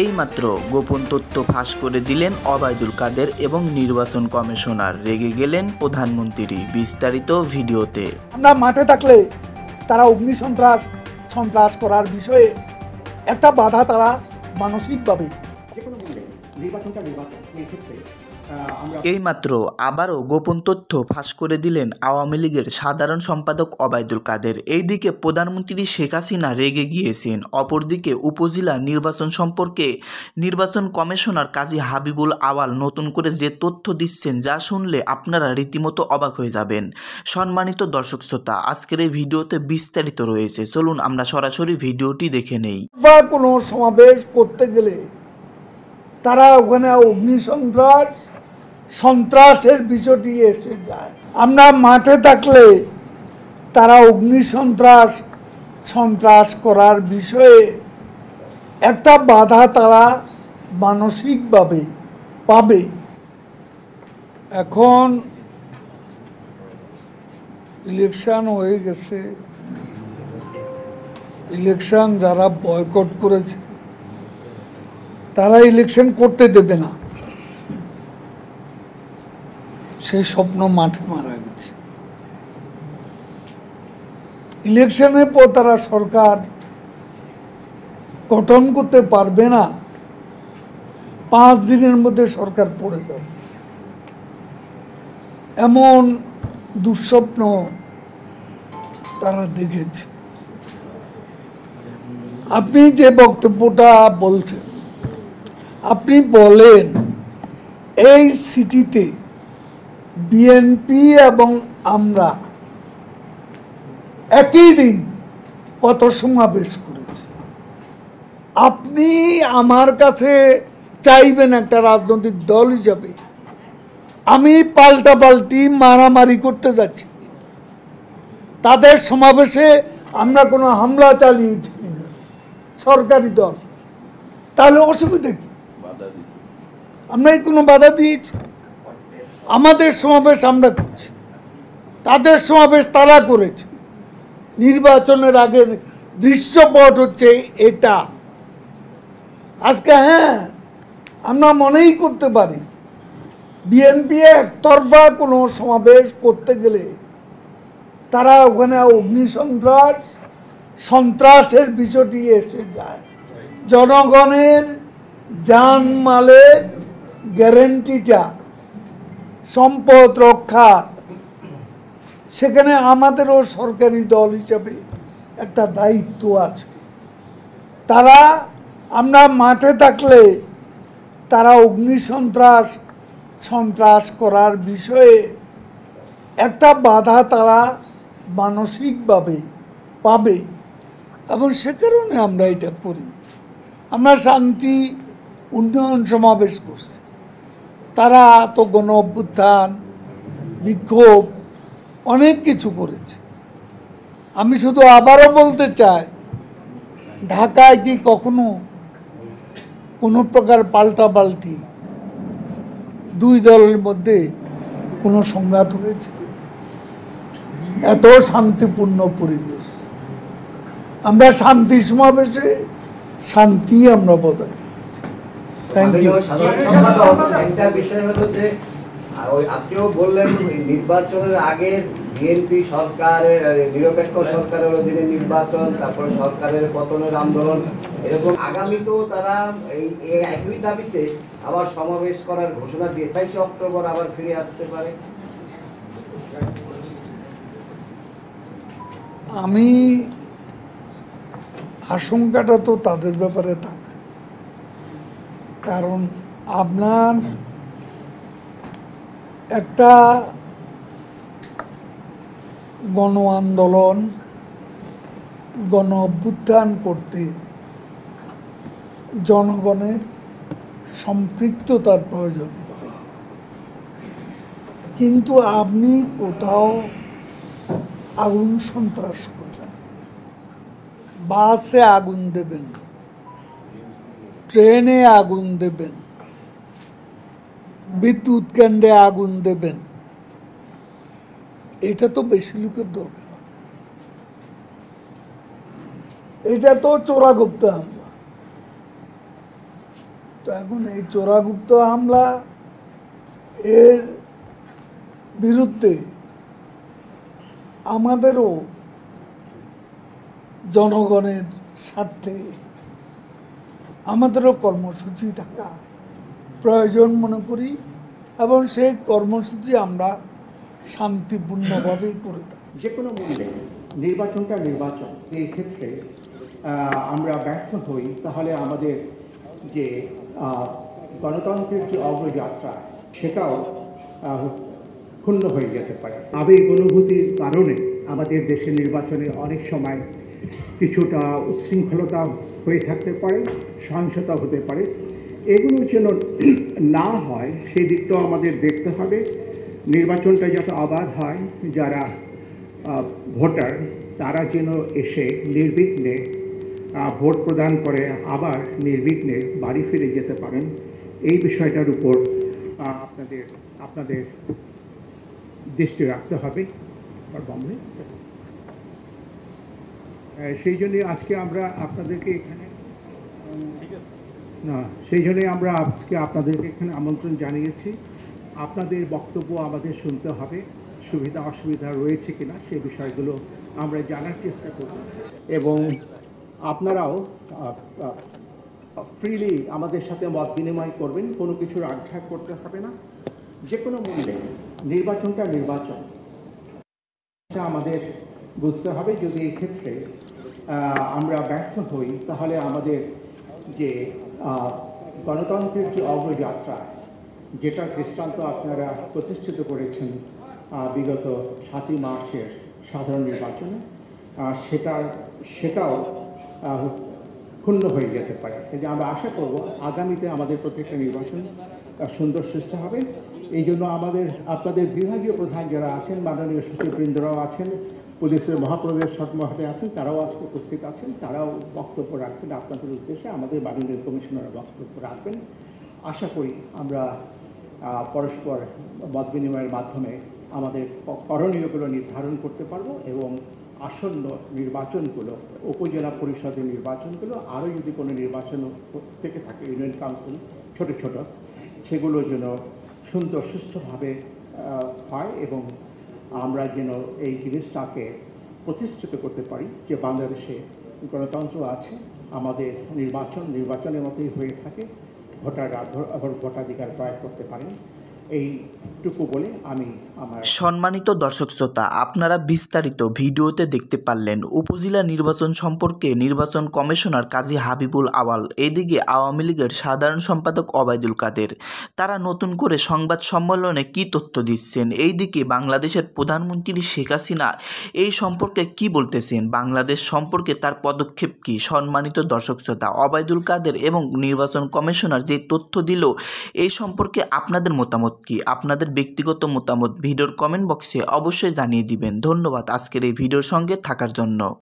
এইমাত্র গোপন তথ্য ফাঁস করে দিলেন ওবায়দুল কাদের এবং নির্বাচন কমিশনার। রেগে গেলেন প্রধানমন্ত্রী। বিস্তারিত ভিডিওতে। আমরা মাঠে থাকলে তারা সন্ত্রাস করার বিষয়ে একটা বাধা তারা মানসিকভাবে। এইমাত্র আবারও গোপন তথ্য ফাঁস করে দিলেন আওয়ামী লীগের সাধারণ সম্পাদক ওবায়দুল কাদের। এইদিকে প্রধানমন্ত্রী শেখ হাসিনা রেগে গিয়েছেন, অপরদিকে উপজেলা নির্বাচন সম্পর্কে নির্বাচন কমিশনার কাজী হাবিবুল আওয়াল নতুন করে যে তথ্য দিচ্ছেন, যা শুনলে আপনারা রীতিমতো অবাক হয়ে যাবেন। সম্মানিত দর্শক শ্রোতা, আজকের এই ভিডিওতে বিস্তারিত রয়েছে, চলুন আমরা সরাসরি ভিডিওটি দেখে নেই। বা কোনো সমাবেশ করতে গেলে তারা ওখানে সন্ত্রাসের বিষয়টি এসে যায়। আমরা মাঠে থাকলে তারা সন্ত্রাস করার বিষয়ে একটা বাধা তারা মানসিকভাবে পাবে। এখন ইলেকশন হয়ে গেছে, ইলেকশন যারা বয়কট করেছে তারা ইলেকশন করতে দেবে না, সেই স্বপ্ন মাঠে মারা গেছে। ইলেকশনের পর তারা সরকার গঠন করতে পারবে না, 5 দিনের মধ্যে সরকার পড়ে যাবে, এমন দুঃস্বপ্ন তারা দেখেছে। আপনি যে বক্তব্যটা বলছেন, আপনি বলেন এই সিটিতে বিএনপি এবং আমরা একই দিন কত সমাবেশ করেছি। আপনি আমার কাছে চাইবেন একটা রাজনৈতিক দল হিসাবে আমি পাল্টাপাল্টি মারামারি করতে যাচ্ছি, তাদের সমাবেশে আমরা কোনো হামলা চালিয়েছি কিনা সরকারি দল, তাহলে অসুবিধা কি? আমরা কোনো বাধা দিয়েছি? আমাদের সমাবেশ আমরা করছি, তাদের সমাবেশ তারা করেছে। নির্বাচনের আগের দৃশ্যপট হচ্ছে এটা। আজকে আমরা মনেই করতে পারি বিএনপি একতরফা কোনো সমাবেশ করতে গেলে তারা ওখানে সন্ত্রাসের বিষয়টি এসে যায়। জনগণের জানমালের গ্যারেন্টিটা, সম্পদ রক্ষা, সেখানে আমাদেরও সরকারি দল হিসাবে একটা দায়িত্ব আছে। আমরা মাঠে থাকলে তারা সন্ত্রাস করার বিষয়ে একটা বাধা তারা মানসিকভাবে পাবে, এবং সে কারণে আমরা এটা করি। আমরা শান্তি উন্নয়ন সমাবেশ করছি, তারা তো গণ অভ্যুত্থান, বিক্ষোভ, অনেক কিছু করেছে। আমি শুধু আবারও বলতে চাই, ঢাকায় কি কখনো কোনো প্রকার পাল্টাপাল্টি দুই দলের মধ্যে কোনো সংঘাত হয়েছে? এত শান্তিপূর্ণ পরিবেশ, আমরা শান্তি সমাবেশে শান্তি আমরা বজায় রেখেছি। Thank you. একটা বিষয় হলো যে আপনিও বললেন নির্বাচনের আগে বিএনপি সরকারের নিরপেক্ষ সরকারের অধীনে নির্বাচন, তারপরে সরকারের পতনের আন্দোলন, এরকম আগামীতেও তারা এই একই দাবিতে আবার সমাবেশ করার ঘোষণা দিয়েছে। 28 অক্টোবর আবার ফিরে আসতে পারে। আমি আশঙ্কাটা তো তাদের ব্যাপারে থাকে, কারণ আপনার একটা গণ আন্দোলন, গণ অভ্যুত্থান করতে জনগণের সম্পৃক্ততার প্রয়োজন, কিন্তু আপনি কোথাও আগুন সন্ত্রাস করবেন, বাসে আগুন দেবেন, ট্রেনে আগুন দেবেন, বিদ্যুৎ কেন্দ্রে আগুন দেবেন, এটা তো বেশি লোকের দরকার। এটা তো চোরাগুপ্ত হামলা। তো এখন এই চোরাগুপ্ত হামলা এর বিরুদ্ধে আমাদেরও জনগণের স্বার্থে আমাদেরও কর্মসূচি থাকা প্রয়োজন মনে করি, এবং সেই কর্মসূচি আমরা শান্তিপূর্ণভাবেই করে থাকি। যে কোনো মূল্যে নির্বাচনটা নির্বাচন, এই ক্ষেত্রে আমরা ব্যর্থ হই তাহলে আমাদের যে গণতন্ত্রের যে অগ্রযাত্রা সেটাও ক্ষুণ্ণ হয়ে যেতে পারে। আবেগ অনুভূতির কারণে আমাদের দেশের নির্বাচনে অনেক সময় কিছুটা উচ্ছৃঙ্খলতা হয়ে থাকতে পারে, সহিংসতা হতে পারে। এগুলো যেন না হয় সেই দিকটাও আমাদের দেখতে হবে। নির্বাচনটা যাতে অবাধ হয়, যারা ভোটার তারা যেন এসে নির্বিঘ্নে ভোট প্রদান করে আবার নির্বিঘ্নে বাড়ি ফিরে যেতে পারেন, এই বিষয়টার উপর আপনাদের দৃষ্টি রাখতে হবে। সেই জন্যই আজকে আমরা আপনাদেরকে এখানে আমন্ত্রণ জানিয়েছি। আপনাদের বক্তব্য আমাদের শুনতে হবে, সুবিধা অসুবিধা রয়েছে কিনা সেই বিষয়গুলো আমরা জানার চেষ্টা করব, এবং আপনারাও ফ্রিলি আমাদের সাথে মত বিনিময় করবেন। কোনো কিছুর আঘাত করতে হবে না। যে কোনো মূল্যে নির্বাচনটা নির্বাচন আমাদের বুঝতে হবে। যদি এই ক্ষেত্রে আমরা ব্যর্থ হই তাহলে আমাদের যে গণতন্ত্রের যে অগ্রযাত্রা, যেটা দৃষ্টান্ত আপনারা প্রতিষ্ঠিত করেছেন বিগত 7ই মার্চের সাধারণ নির্বাচনে, সেটাও ক্ষুণ্ণ হয়ে যেতে পারে। কিন্তু আমরা আশা করব আগামীতে আমাদের প্রত্যেকটা নির্বাচন সুন্দর সুষ্ঠু হবে। এই জন্য আপনাদের বিভাগীয় প্রধান যারা আছেন, মাননীয় সচিববৃন্দরাও আছেন, পুলিশের মহাপরিদর্শক মহোদয় আছেন, তারাও আজকে উপস্থিত আছেন, তারাও বক্তব্য রাখবেন আপনাদের উদ্দেশ্যে। আমাদের মাননীয় কমিশনার বক্তব্য রাখবেন। আশা করি আমরা পরস্পর মত বিনিময়ের মাধ্যমে আমাদের করণীয়গুলো নির্ধারণ করতে পারবো, এবং আসন্ন নির্বাচনগুলো, উপজেলা পরিষদের নির্বাচনগুলো, আরও যদি কোনো নির্বাচন থেকে থাকে, ইউনিয়ন কাউন্সিল ছোট ছোট, সেগুলো যেন সুন্দর সুষ্ঠুভাবে হয়, এবং আমরা যেন এই জিনিসটাকে প্রতিষ্ঠিত করতে পারি যে বাংলাদেশে গণতন্ত্র আছে, আমাদের নির্বাচনের মতোই হয়ে থাকে, ভোটাররা ভোটাধিকার প্রয়োগ করতে পারেন। এইটুকু বলে আমি আমার সম্মানিত দর্শক শ্রোতা, আপনারা বিস্তারিত ভিডিওতে দেখতে পারলেন উপজেলা নির্বাচন সম্পর্কে নির্বাচন কমিশনার কাজী হাবিবুল আওয়াল, এদিকে আওয়ামী লীগের সাধারণ সম্পাদক ওবায়দুল কাদের, তারা নতুন করে সংবাদ সম্মেলনে কি তথ্য দিচ্ছেন, এইদিকে বাংলাদেশের প্রধানমন্ত্রী শেখ হাসিনা এই সম্পর্কে কি বলতেছেন, বাংলাদেশ সম্পর্কে তার পদক্ষেপ কি। সম্মানিত দর্শক শ্রোতা, ওবায়দুল কাদের এবং নির্বাচন কমিশনার যে তথ্য দিল এই সম্পর্কে আপনাদের মতামত কি, আপনাদের ব্যক্তিগত মতামত ভিডিওর কমেন্ট বক্সে অবশ্যই জানিয়ে দিবেন। ধন্যবাদ আজকের এই ভিডিওর সঙ্গে থাকার জন্য।